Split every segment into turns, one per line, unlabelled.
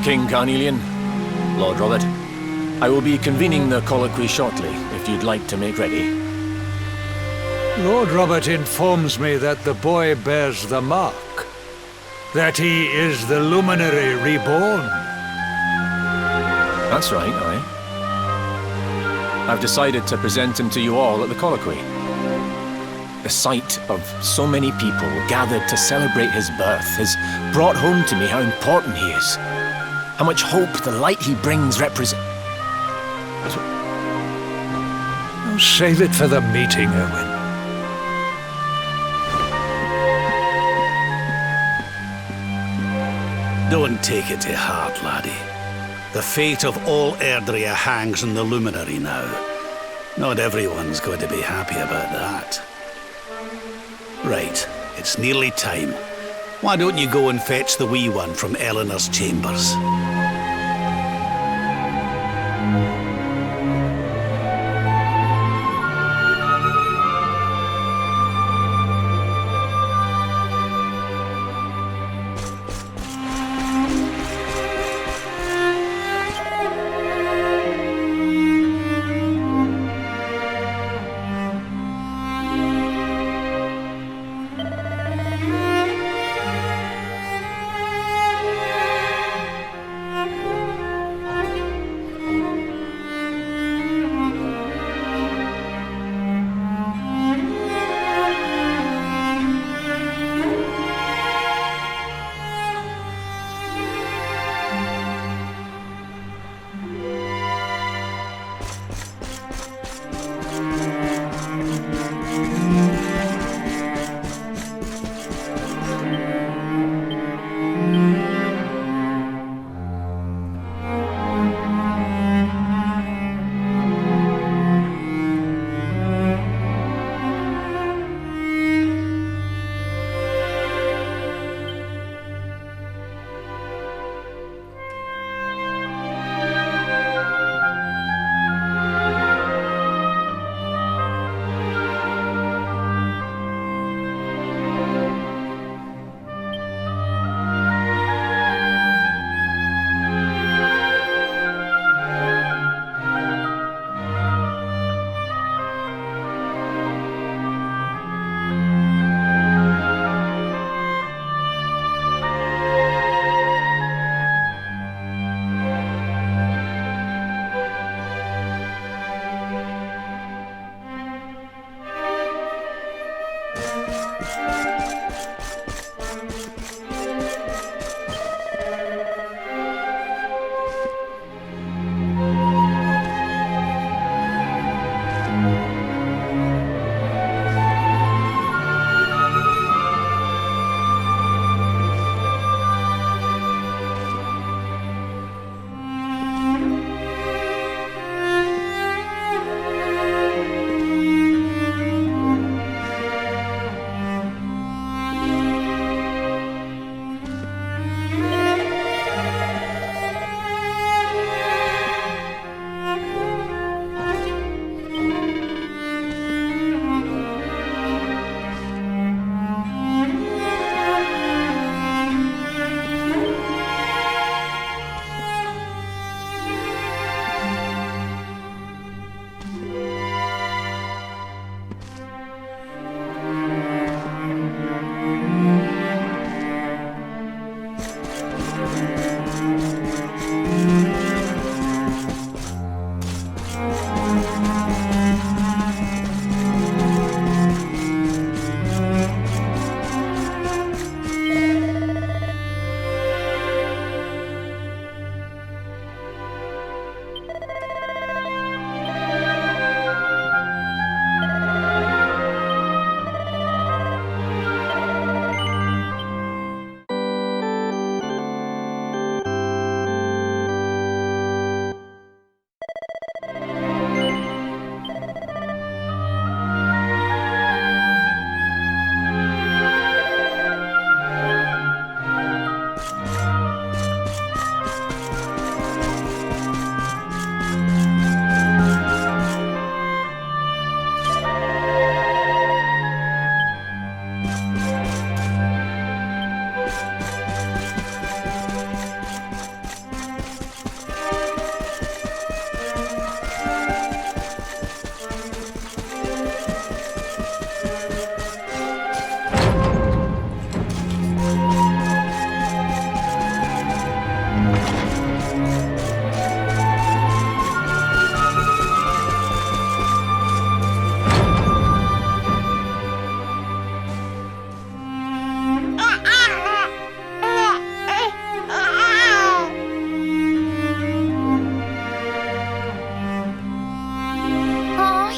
King Carnelian, Lord Robert, I will be convening the colloquy shortly, if you'd like to make ready.
Lord Robert informs me that the boy bears the mark. That he is the luminary reborn.
That's right, aye. I've decided to present him to you all at the colloquy. The sight of so many people gathered to celebrate his birth has brought home to me how important he is. How much hope the light he brings represents.
Save it for the meeting, Owen.
Don't take it to heart, laddie. The fate of all Erdrea hangs on the luminary now. Not everyone's going to be happy about that. Right, it's nearly time. Why don't you go and fetch the wee one from Eleanor's chambers?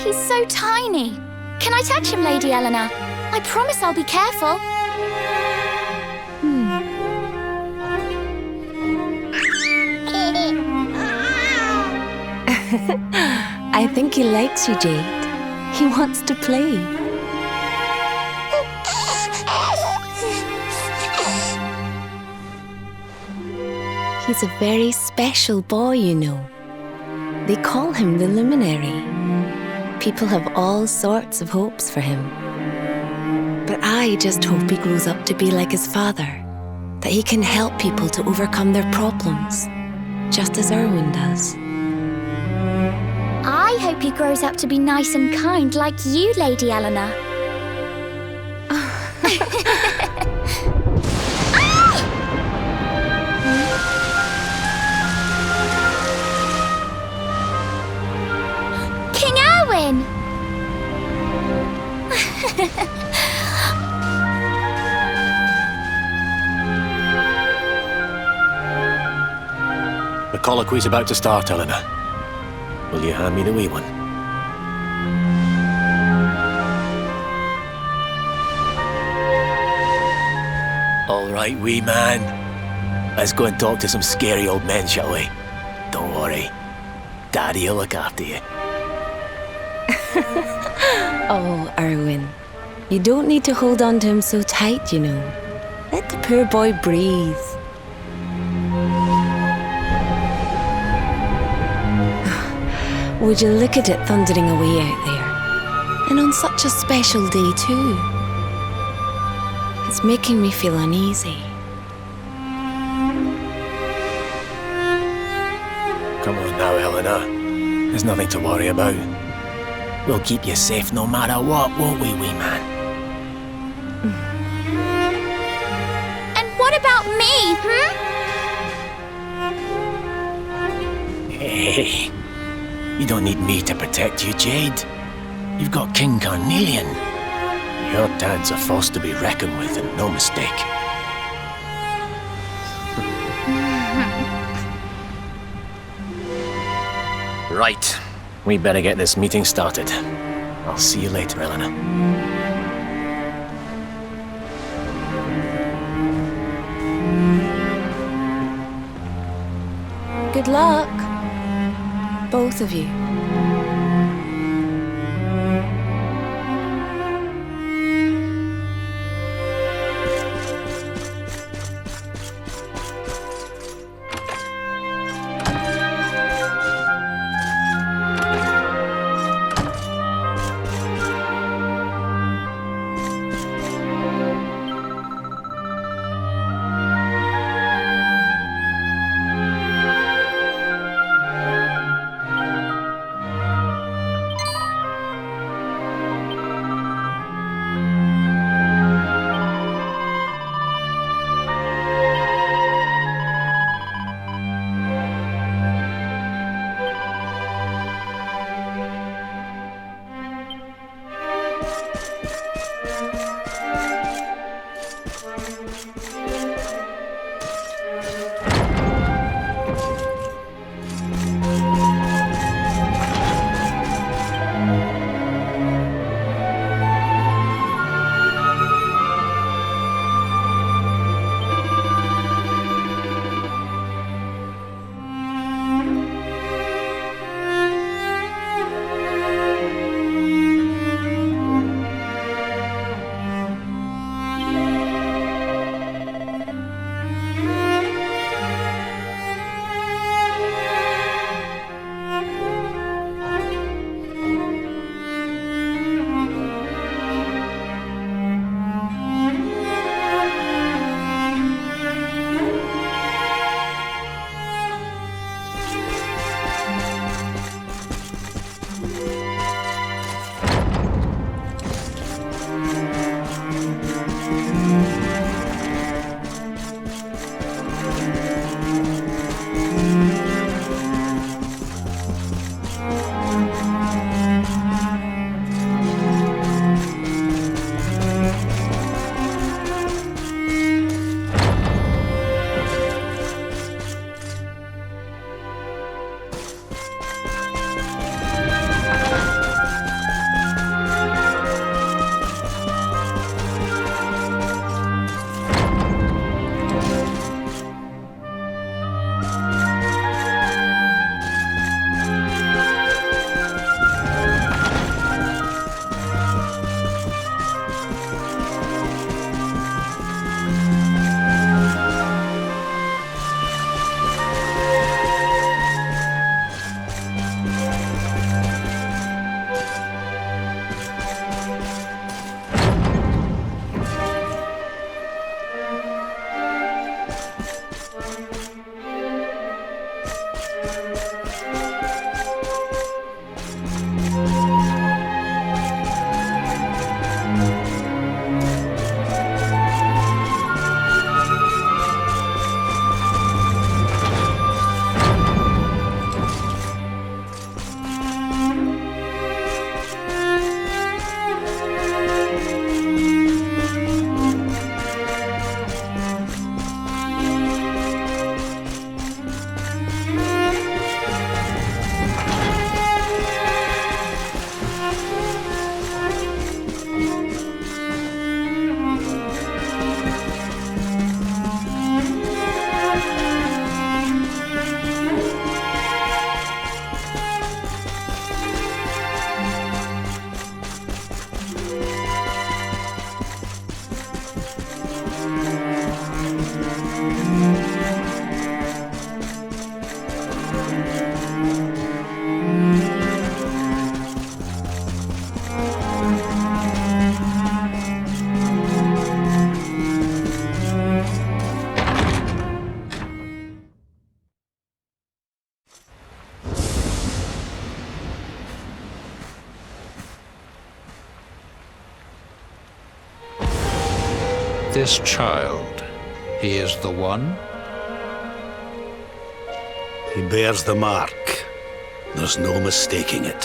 He's so tiny. Can I touch him, Lady Eleanor? I promise I'll be careful.
I think he likes you, Jade. He wants to play. He's a very special boy, you know. They call him the Luminary. People have all sorts of hopes for him. But I just hope he grows up to be like his father, that he can help people to overcome their problems, just as Erwin does.
I hope he grows up to be nice and kind like you, Lady Eleanor. King Erwin!
The colloquy's about to start, Eleanor. Will you hand me the wee one? All right, wee man. Let's go and talk to some scary old men, shall we? Don't worry. Daddy'll look after you.
Oh, Erwin. You don't need to hold on to him so tight, you know. Let the poor boy breathe. Would you look at it thundering away out there? And on such a special day, too. It's making me feel uneasy.
Come on now, Eleanor. There's nothing to worry about. We'll keep you safe no matter what, won't we, wee man?
And what about me,
Hey, you don't need me to protect you, Jade. You've got King Carnelian. Your dad's a force to be reckoned with, and no mistake. Right. We better get this meeting started. I'll see you later, Eleanor.
Good luck, both of you.
this child, he is the one?
He bears the mark. There's no mistaking it.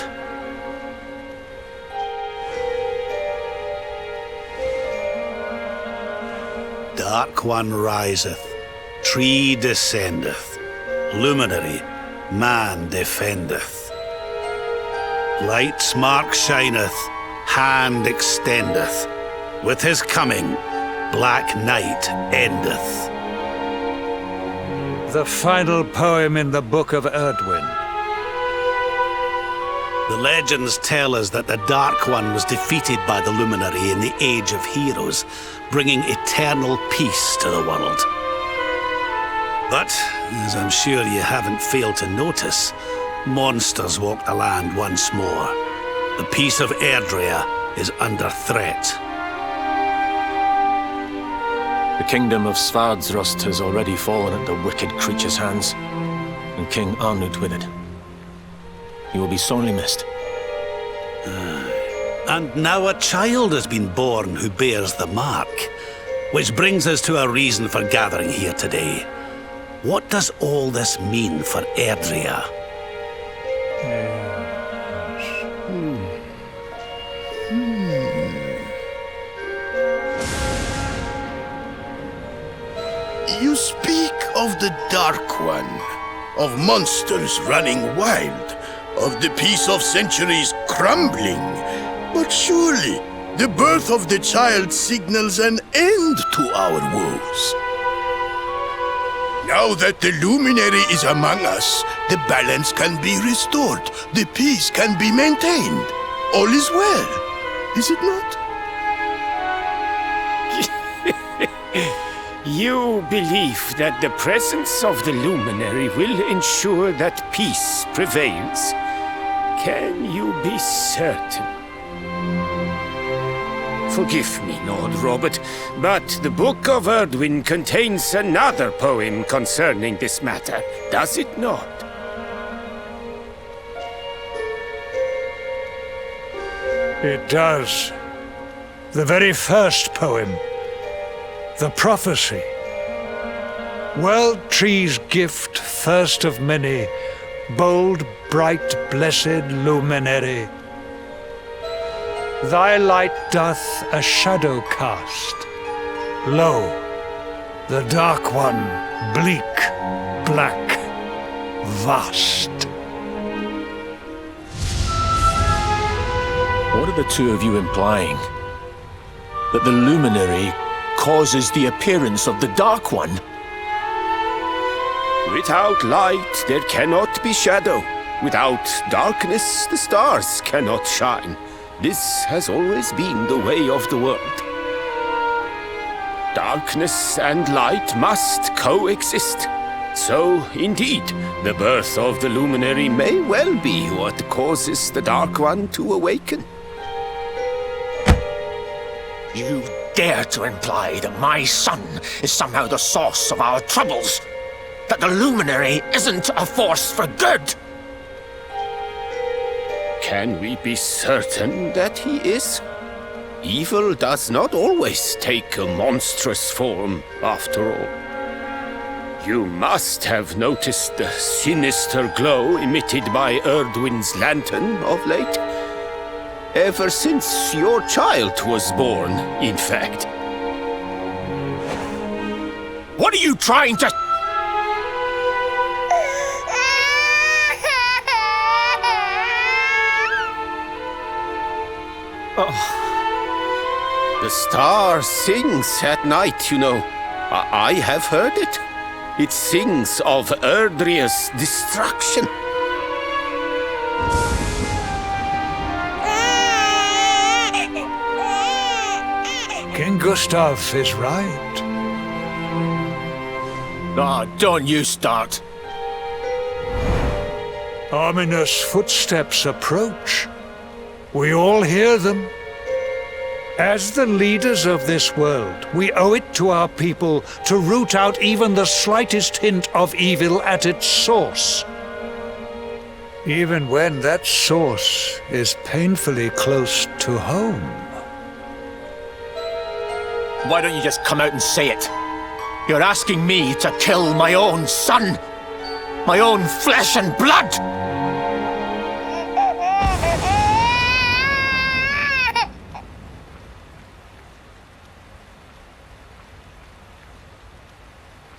Dark One riseth, tree descendeth, luminary, man defendeth. Light's mark shineth, hand extendeth. With his coming, black night endeth.
The final poem in the Book of Erdwin.
The legends tell us that the Dark One was defeated by the Luminary in the Age of Heroes, bringing eternal peace to the world. But, as I'm sure you haven't failed to notice, monsters walk the land once more. The peace of Erdrea is under threat.
The kingdom of Svardsrust has already fallen at the wicked creature's hands, and King Arnut with it. He will be sorely missed.
And now a child has been born who bears the mark, which brings us to a reason for gathering here today. What does all this mean for Erdrea?
You speak of the Dark One, of monsters running wild, of the peace of centuries crumbling. But surely, the birth of the child signals an end to our woes. Now that the luminary is among us, the balance can be restored, the peace can be maintained. All is well, is it not?
You believe that the presence of the luminary will ensure that peace prevails. Can you be certain? Forgive me, Lord Robert, but the Book of Erdwin contains another poem concerning this matter, does it not?
It does. The very first poem. The prophecy. World tree's gift, first of many, bold, bright, blessed luminary. Thy light doth a shadow cast. Lo, the Dark One, bleak, black, vast.
What are the two of you implying? That the luminary causes the appearance of the Dark One?
Without light, there cannot be shadow. Without darkness, the stars cannot shine. This has always been the way of the world. Darkness and light must coexist. So, indeed, the birth of the luminary may well be what causes the Dark One to awaken.
You dare to imply that my son is somehow the source of our troubles? That the luminary isn't a force for good?
Can we be certain that he is? Evil does not always take a monstrous form, after all. You must have noticed the sinister glow emitted by Erdwin's lantern of late. Ever since your child was born, in fact.
What are you trying to...
The star sings at night, you know. I have heard it. It sings of Erdrea's destruction.
King Gustav is right.
Ah, don't you start.
Ominous footsteps approach. We all hear them. As the leaders of this world, we owe it to our people to root out even the slightest hint of evil at its source. Even when that source is painfully close to home.
Why don't you just come out and say it? You're asking me to kill my own son! My own flesh and blood!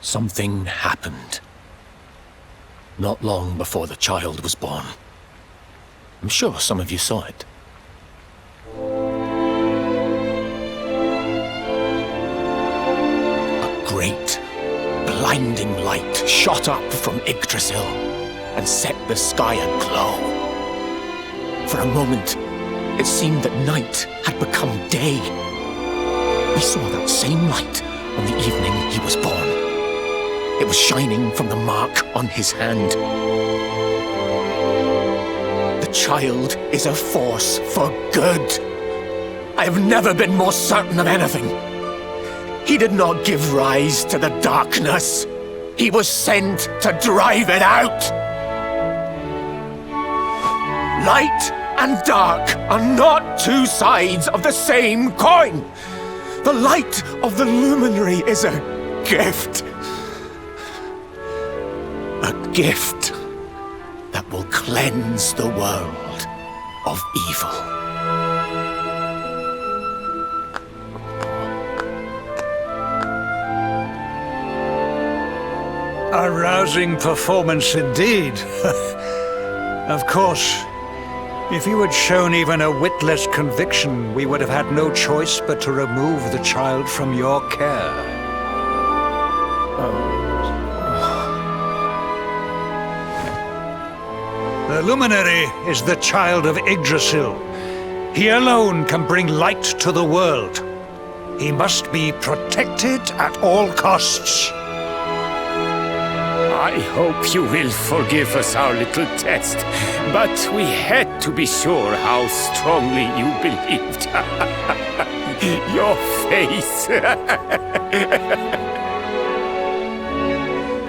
Something happened. Not long before the child was born. I'm sure some of you saw it. A great, blinding light shot up from Yggdrasil and set the sky aglow. For a moment, it seemed that night had become day. We saw that same light on the evening he was born. It was shining from the mark on his hand. The child is a force for good. I have never been more certain of anything. He did not give rise to the darkness. He was sent to drive it out. Light and dark are not two sides of the same coin. The light of the luminary is a gift. A gift that will cleanse the world of evil.
A rousing performance indeed. Of course, if you had shown even a whit less conviction, we would have had no choice but to remove the child from your care. The Luminary is the child of Yggdrasil. He alone can bring light to the world. He must be protected at all costs.
I hope you will forgive us our little test, but we had to be sure how strongly you believed. Your face.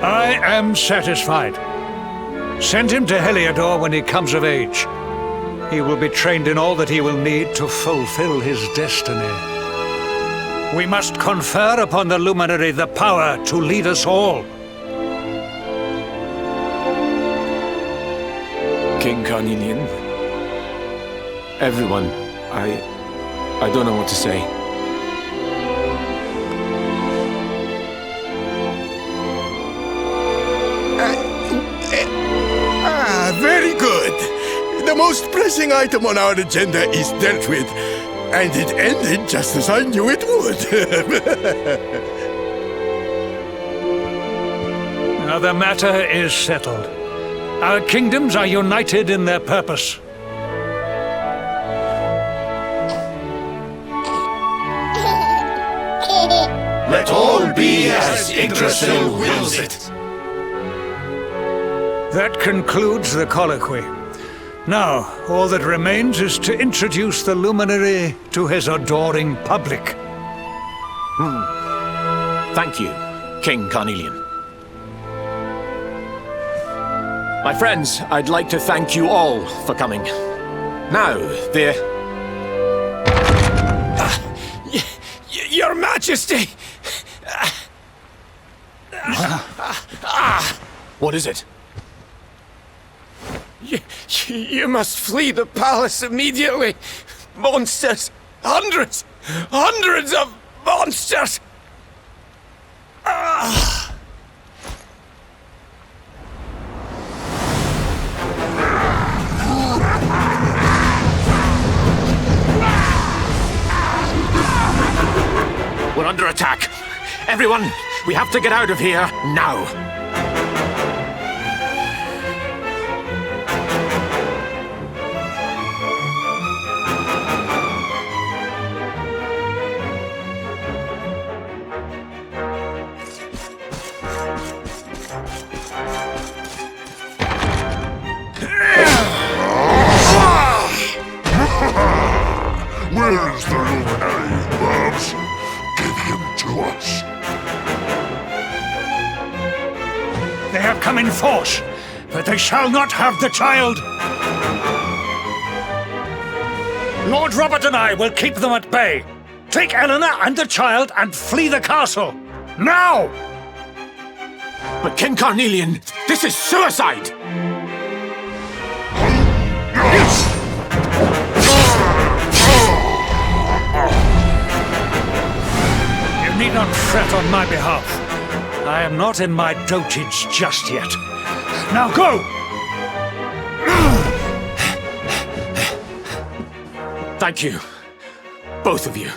I am satisfied. Send him to Heliodor when he comes of age. He will be trained in all that he will need to fulfill his destiny. We must confer upon the Luminary the power to lead us all.
King Carnelian. Everyone, I don't know what to say.
Very good. The most pressing item on our agenda is dealt with, and it ended just as I knew it would.
Now the matter is settled. Our kingdoms are united in their purpose.
Let all be as Yggdrasil wills it.
That concludes the colloquy. Now, all that remains is to introduce the Luminary to his adoring public.
Thank you, King Carnelian. My friends, I'd like to thank you all for coming. Now,
Your Majesty!
What is it?
You must flee the palace immediately. Monsters! Hundreds of monsters!
We're under attack. Everyone, we have to get out of here now.
Where's the Luminary, Babs? Give him to us.
They have come in force, but they shall not have the child. Lord Robert and I will keep them at bay. Take Eleanor and the child and flee the castle! Now!
But King Carnelian, this is suicide!
You need not fret on my behalf. I am not in my dotage just yet. Now go!
Thank you, both of you.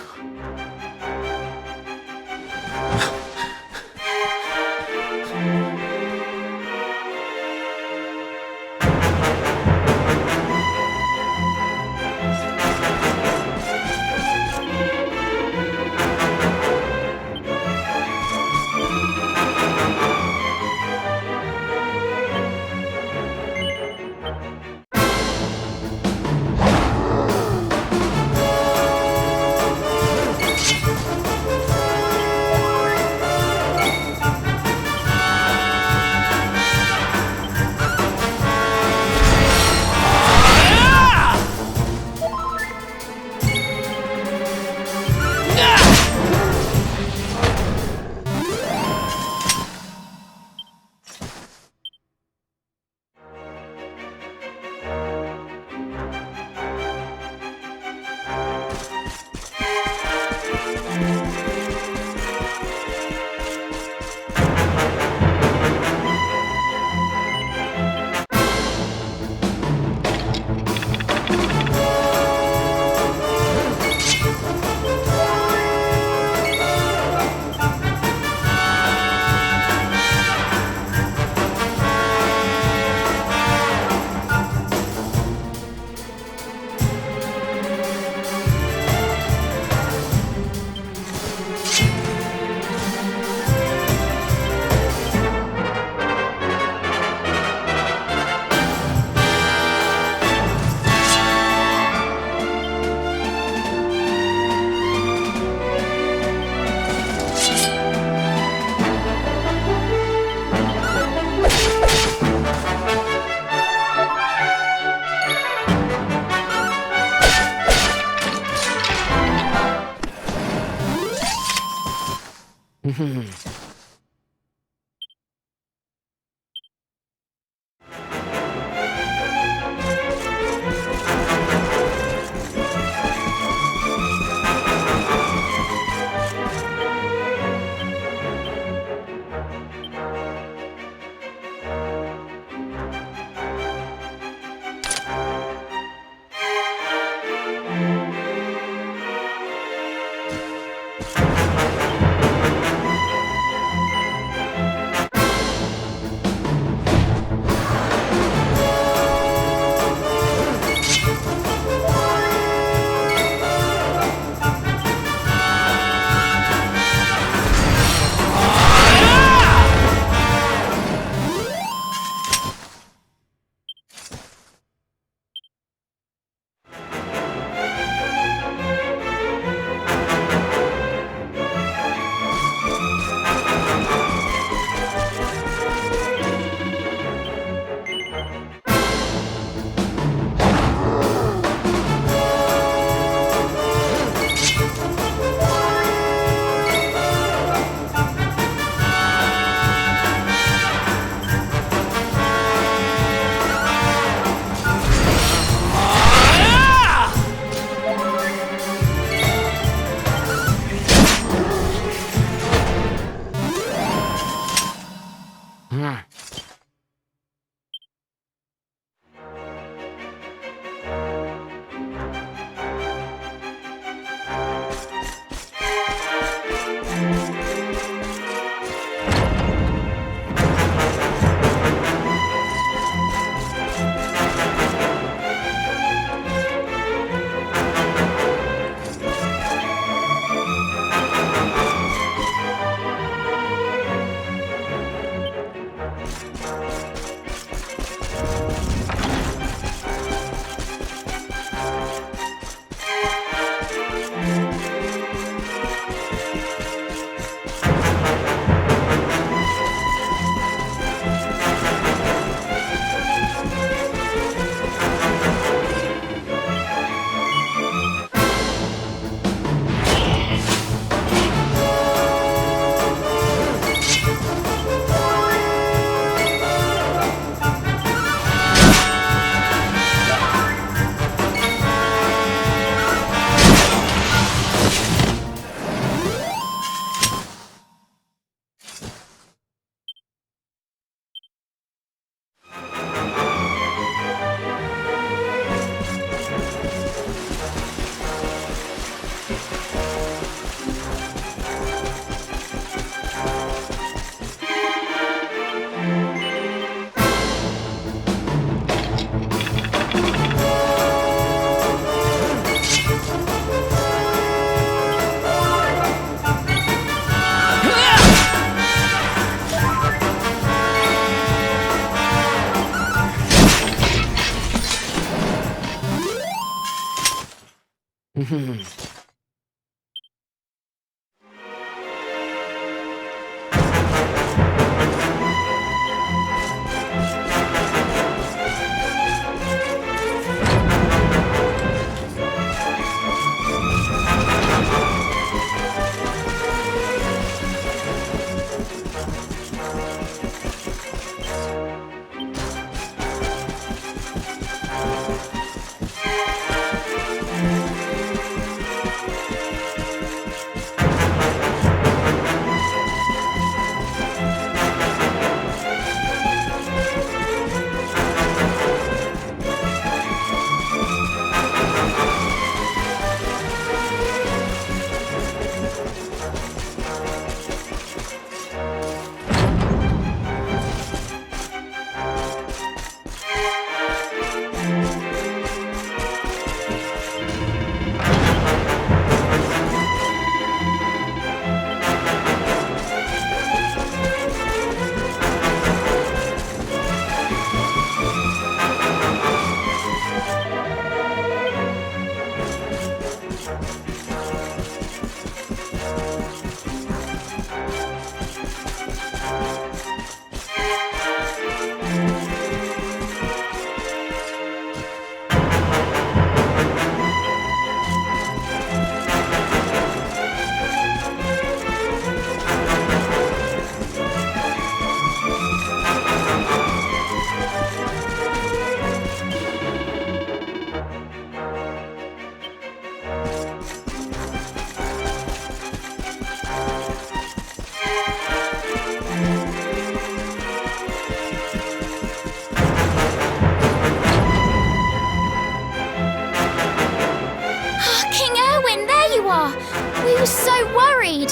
We were so worried.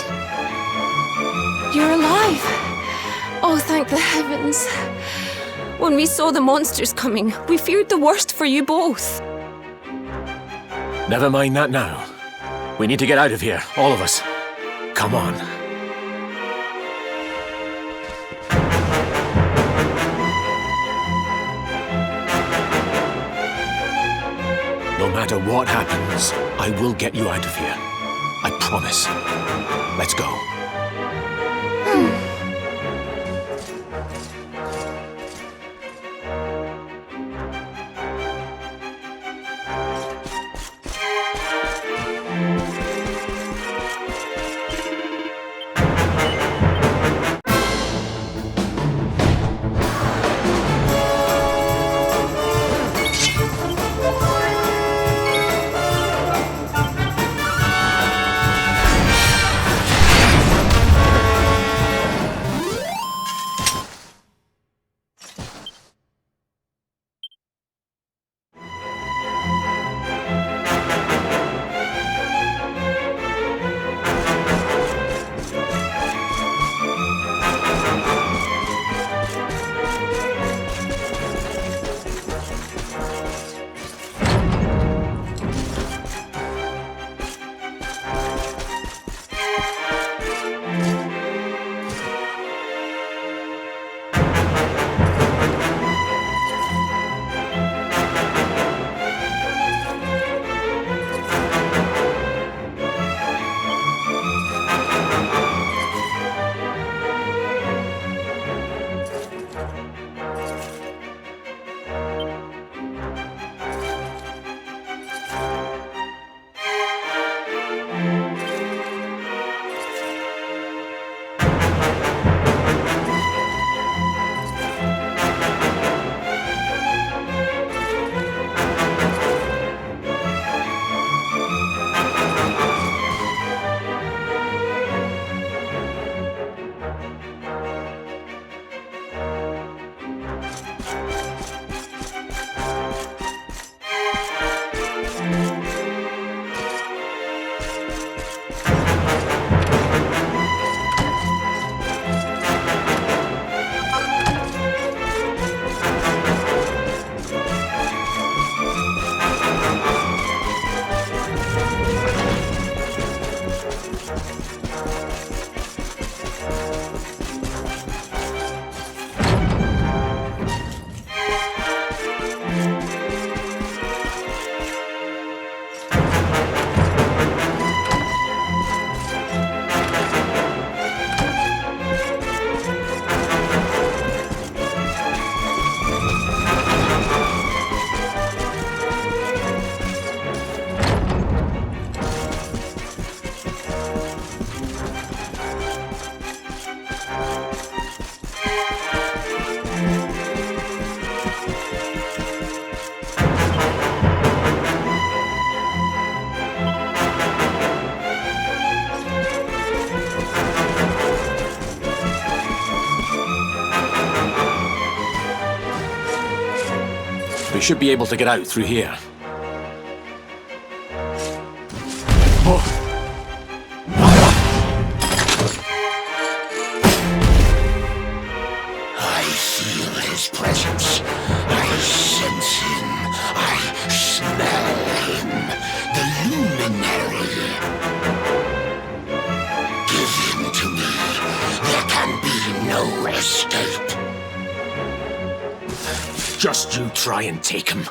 You're alive. Oh, thank the heavens. When we saw the monsters coming, we feared the worst for you both.
Never mind that now. We need to get out of here, all of us. Come on. No matter what happens, I will get you out of here. I promise. Let's go. should be able to get out through here.
I feel his presence. I sense him. I smell him. The luminary. Give him to me. There can be no escape.
Just you try and take him.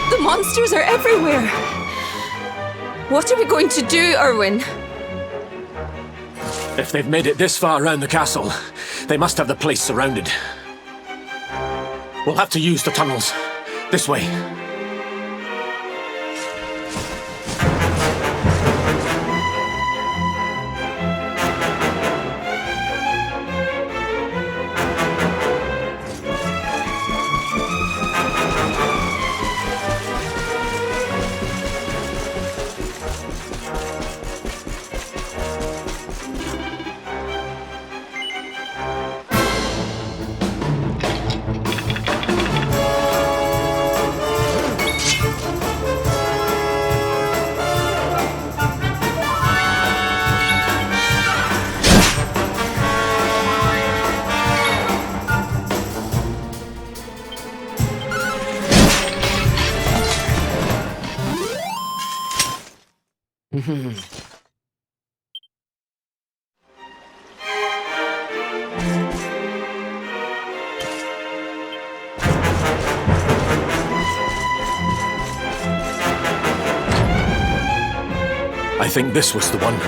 The monsters are everywhere. What are we going to do, Erwin?
If they've made it this far around the castle, they must have the place surrounded. We'll have to use the tunnels. This way. I think this was the one.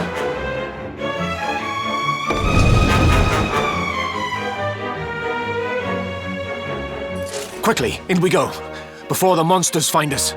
Quickly, in we go, before the monsters find us.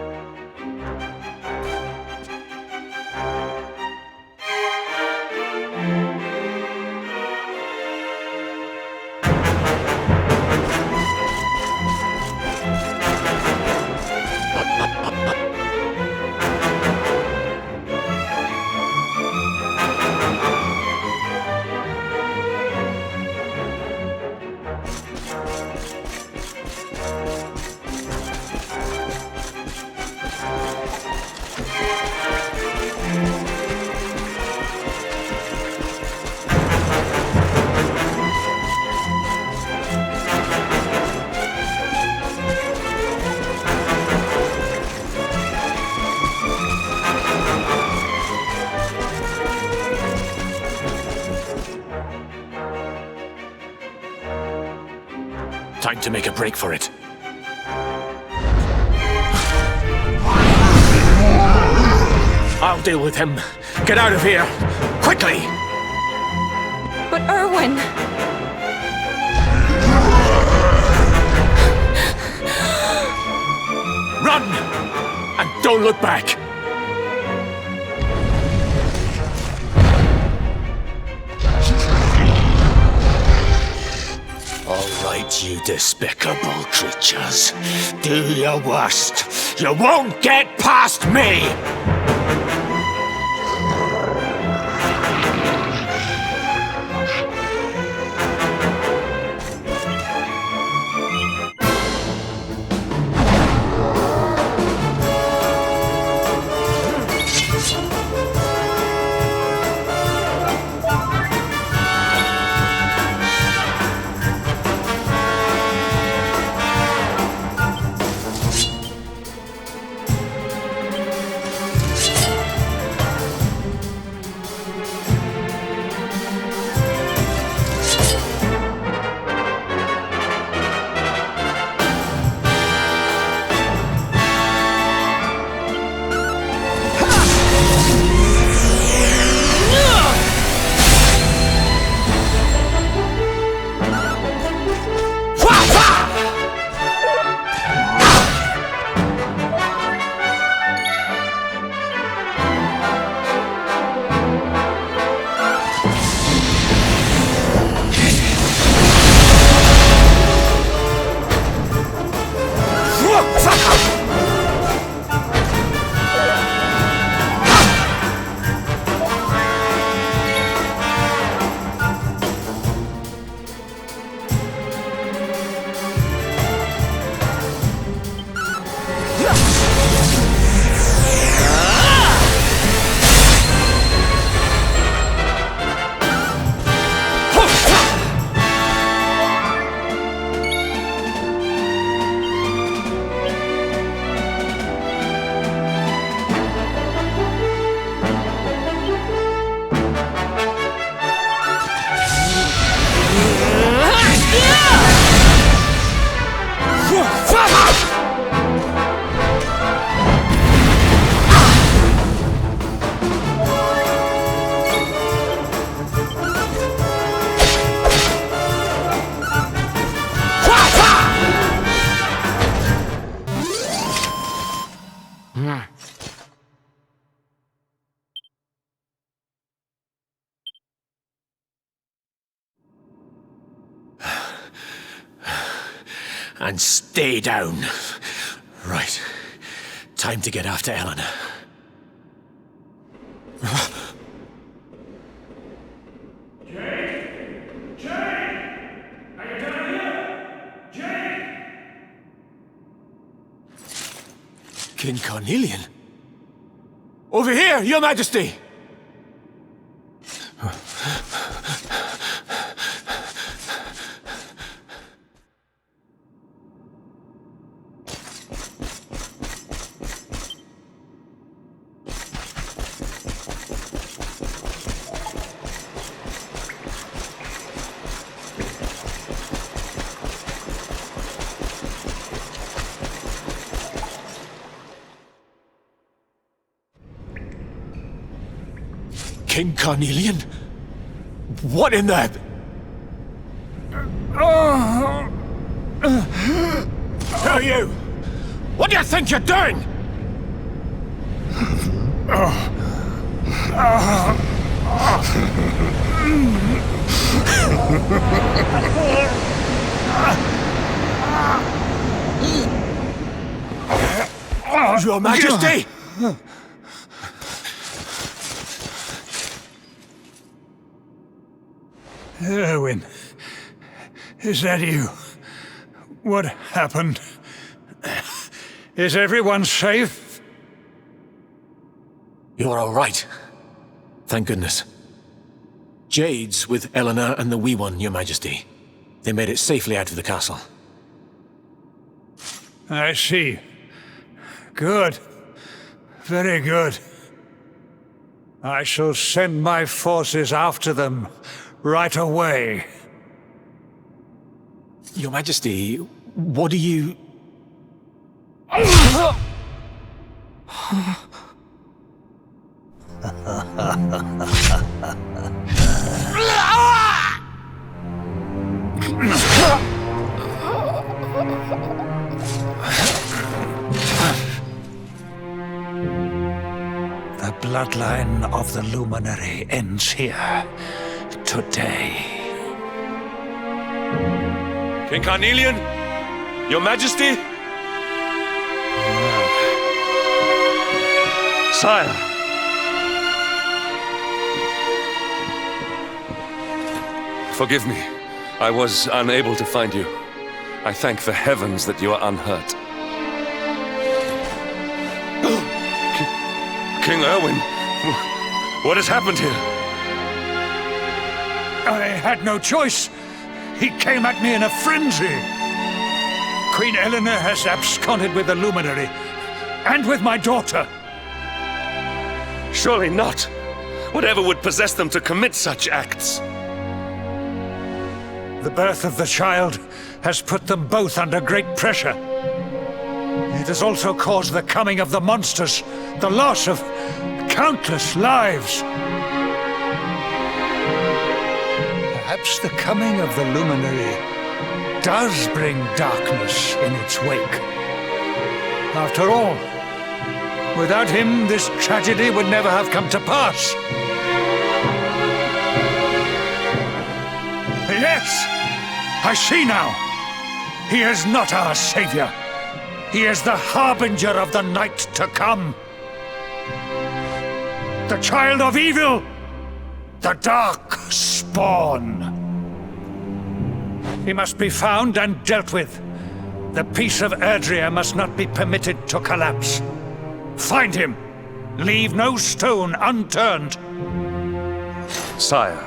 Time to make a break for it. I'll deal with him. Get out of here! Quickly!
But Erwin...
Run! And don't look back! All right, you despicable creatures. Do your worst. You won't get past me! and stay down. Right. Time to get after Eleanor. King Carnelian? Over here, Your Majesty! King Carnelian? What in the... Who are you? What do you think you're doing? Your Majesty!
Erwin, is that you? What happened? Is everyone safe?
You're all right. Thank goodness. Jade's with Eleanor and the wee one, Your Majesty. They made it safely out of the castle.
I see. Good. Very good. I shall send my forces after them right away.
Your Majesty, what do you...
The bloodline of the Luminary ends here, today.
King Carnelian? Your Majesty? Sire! Forgive me. I was unable to find you. I thank the heavens that you are unhurt. King Erwin, what has happened here?
I had no choice. He came at me in a frenzy. Queen Eleanor has absconded with the Luminary, and with my daughter.
Surely not. Whatever would possess them to commit such acts?
The birth of the child has put them both under great pressure. It has also caused the coming of the monsters, the loss of countless lives. Perhaps the coming of the Luminary does bring darkness in its wake. After all, without him, this tragedy would never have come to pass. Yes! I see now! He is not our savior. He is the harbinger of the night to come. The child of evil! The dark spawn! He must be found and dealt with. The peace of Erdrea must not be permitted to collapse. Find him! Leave no stone unturned!
Sire.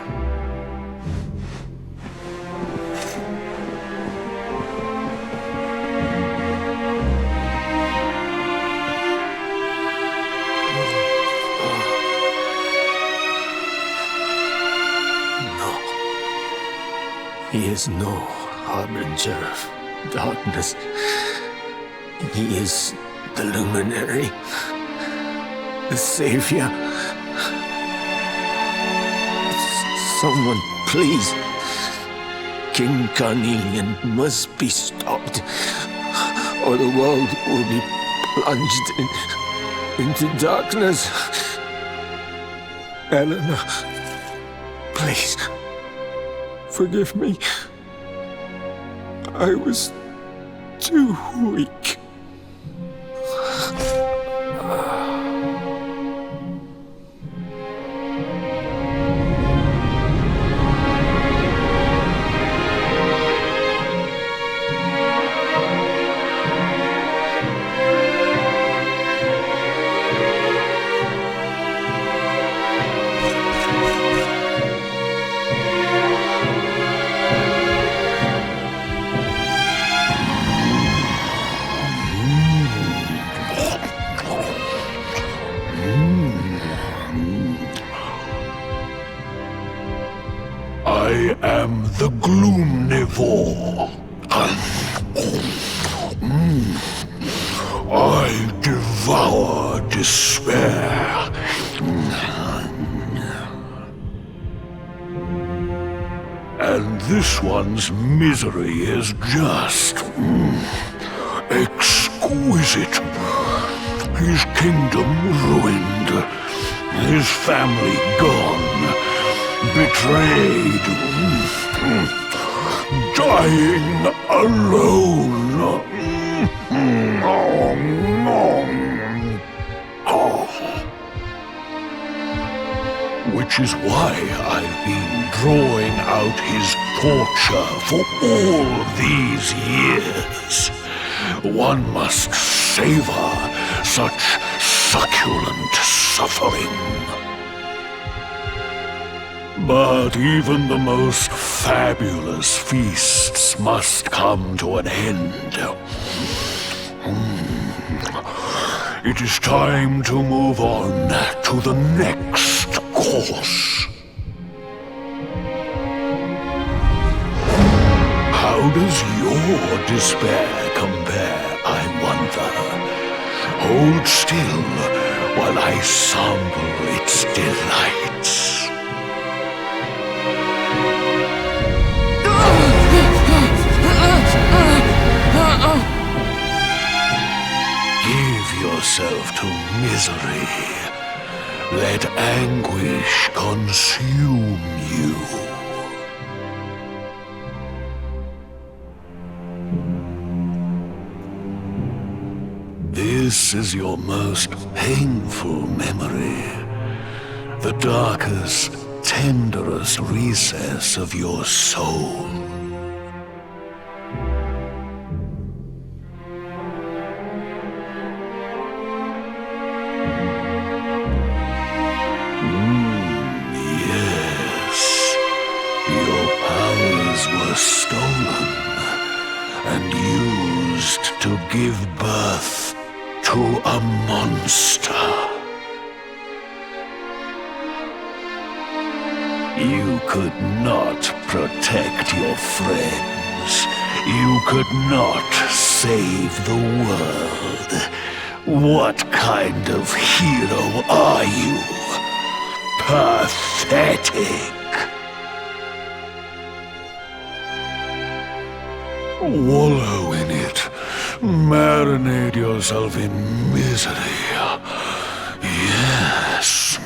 He is no harbinger of darkness. He is the Luminary, the Savior. Someone, please. King Carnelian must be stopped, or the world will be plunged into darkness. Eleanor, please. Forgive me. I was
too weak. I am the Gloomnivore. I devour despair. And this one's misery is just exquisite. His kingdom ruined, his family gone, betrayed, dying alone. Which is why I've been drawing out his torture for all these years. One must savor such succulent suffering. But even the most fabulous feasts must come to an end. It is time to move on to the next course. How does your despair compare, I wonder? Hold still while I sample its delights. Give yourself to misery. Let anguish consume you. This is your most painful memory. The darkest, tenderest recess of your soul. Yes, your powers were stolen and used to give birth to a monster. You could not protect your friends. You could not save the world. What kind of hero are you? Pathetic. Wallow in it. Marinate yourself in misery. Yes.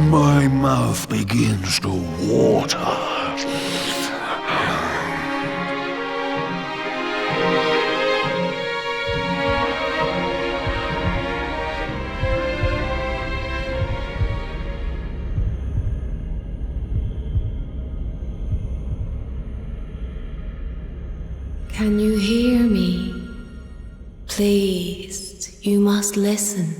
My mouth begins to water.
Can you hear me? Please, you must listen.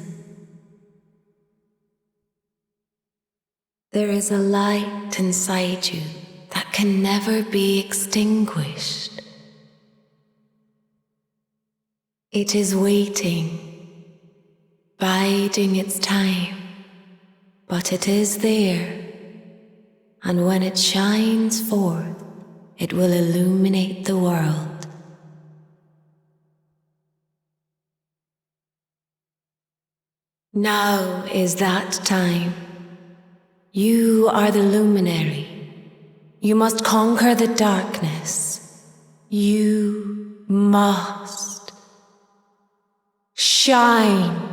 There is a light inside you that can never be extinguished. It is waiting, biding its time, but it is there, and when it shines forth, it will illuminate the world. Now is that time. You are the luminary. You must conquer the darkness. You must shine.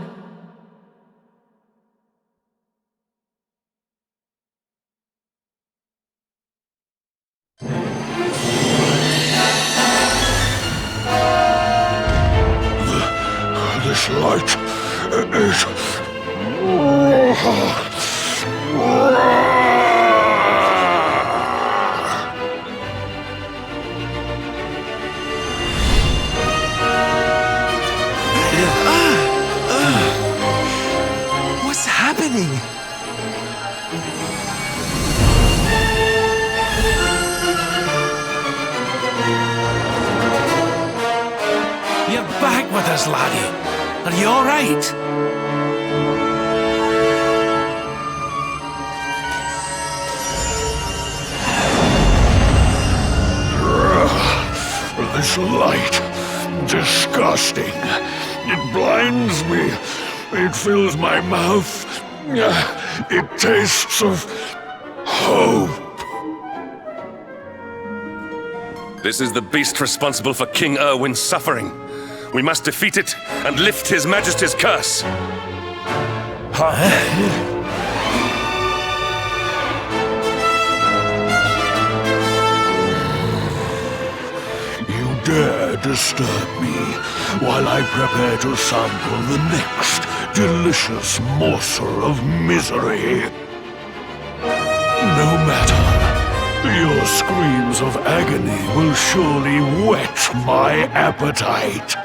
This light is...
What's happening?
You're back with us, laddie. Are you all right?
This light. Disgusting. It blinds me. It fills my mouth. It tastes of hope.
This is the beast responsible for King Erwin's suffering. We must defeat it and lift His Majesty's curse.
You dare disturb me while I prepare to sample the next delicious morsel of misery. No matter. Your screams of agony will surely whet my appetite.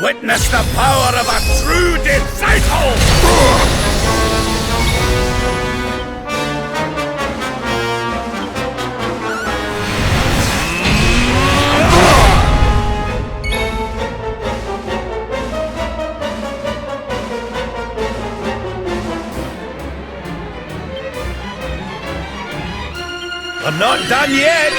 Witness the power of a true disciple! I'm not done yet!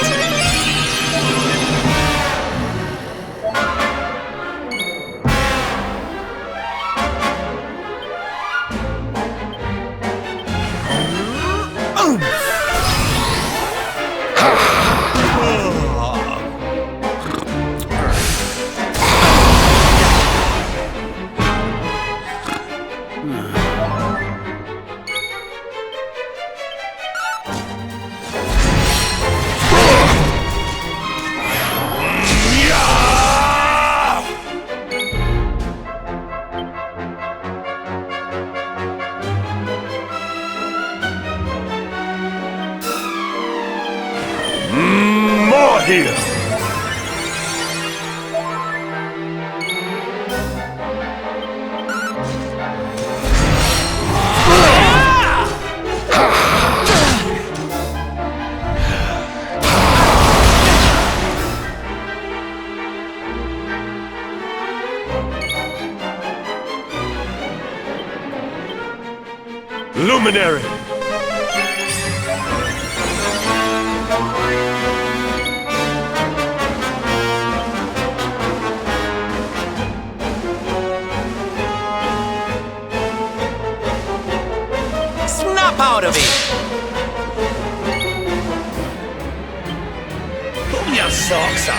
More here!
Luminary!
Snap out of it!
Pull your socks up!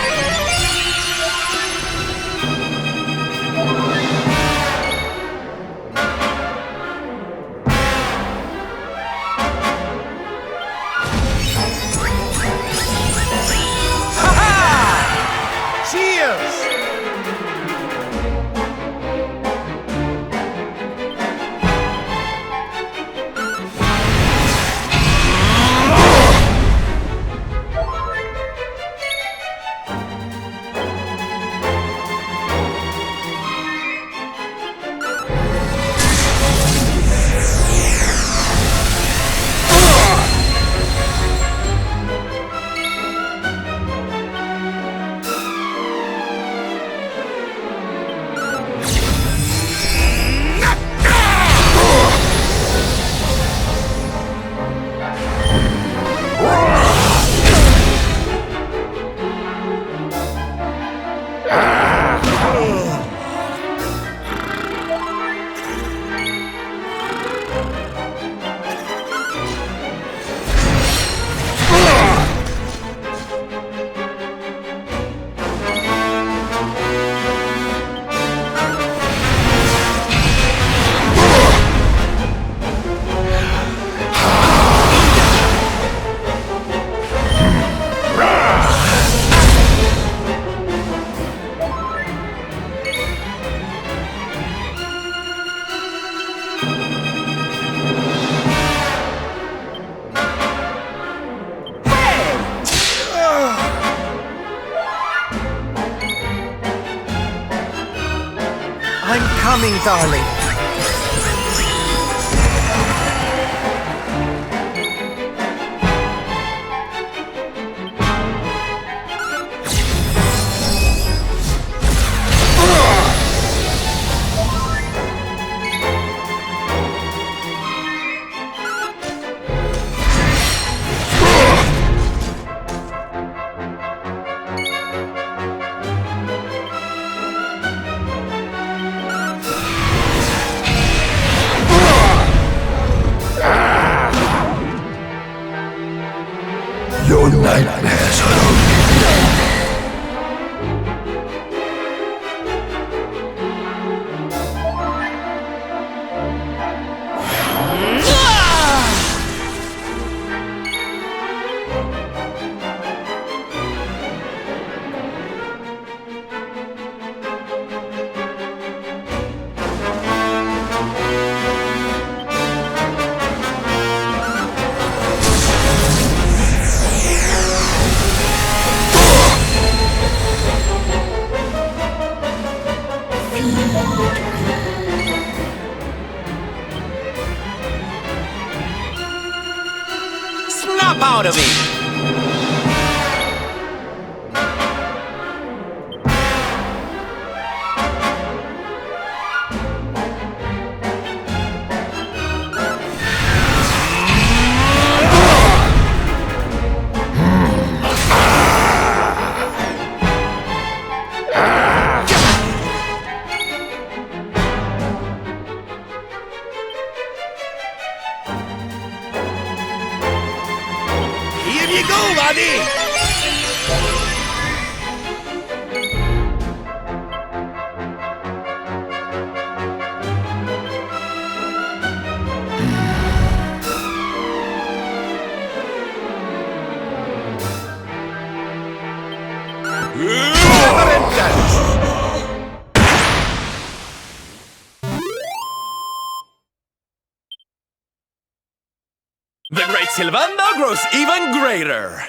I'm coming, darling.
Your nightmares are
Snap out of it! Here you go, laddie! The great Sylvander grows even greater!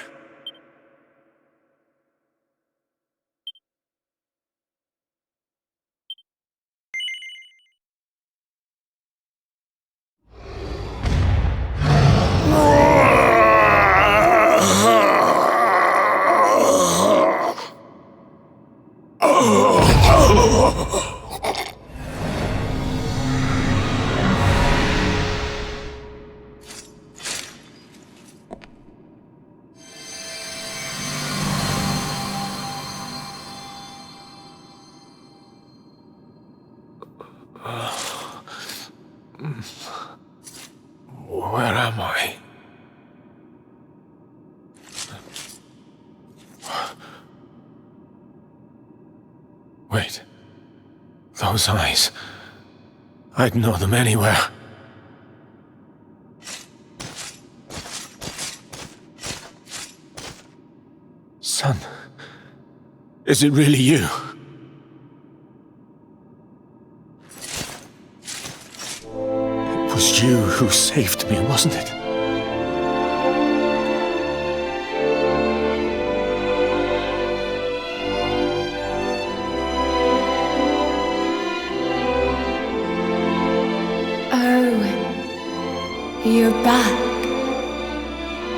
Where am I? Wait. Those eyes. I'd know them anywhere. Son. Is it really you? It was you who saved me, wasn't it?
You're back.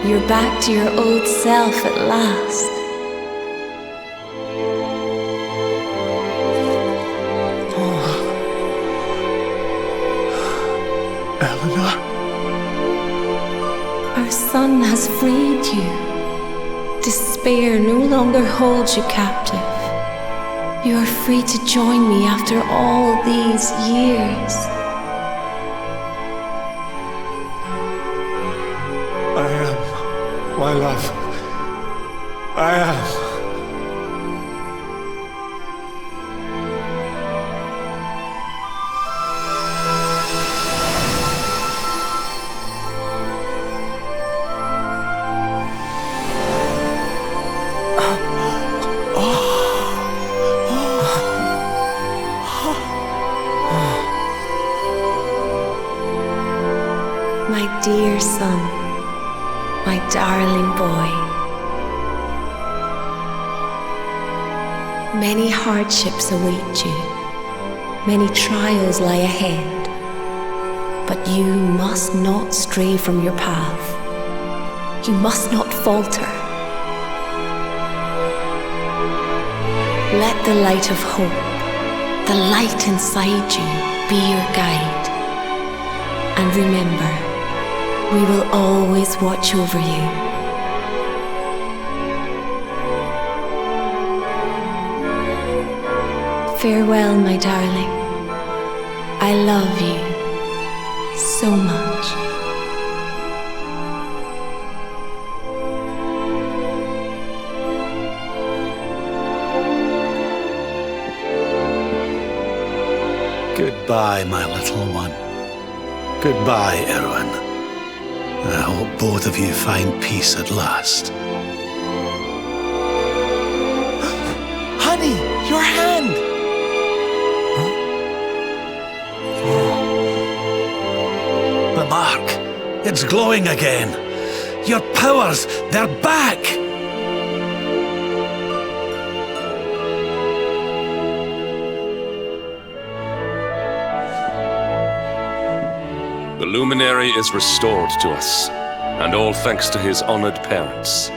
You're back to your old self at last.
Eleanor?
Our son has freed you. Despair no longer holds you captive. You are free to join me after all these years.
My love, I am.
My dear son, my darling boy. Many hardships await you, many trials lie ahead, but you must not stray from your path. You must not falter. Let the light of hope, the light inside you, be your guide. And remember, we will always watch over you. Farewell, my darling. I love you so much.
Goodbye, my little one. Goodbye, Erwin. I hope both of you find peace at last.
Honey, your hand!
The mark, it's glowing again. Your powers, they're back!
The luminary is restored to us, and all thanks to his honored parents.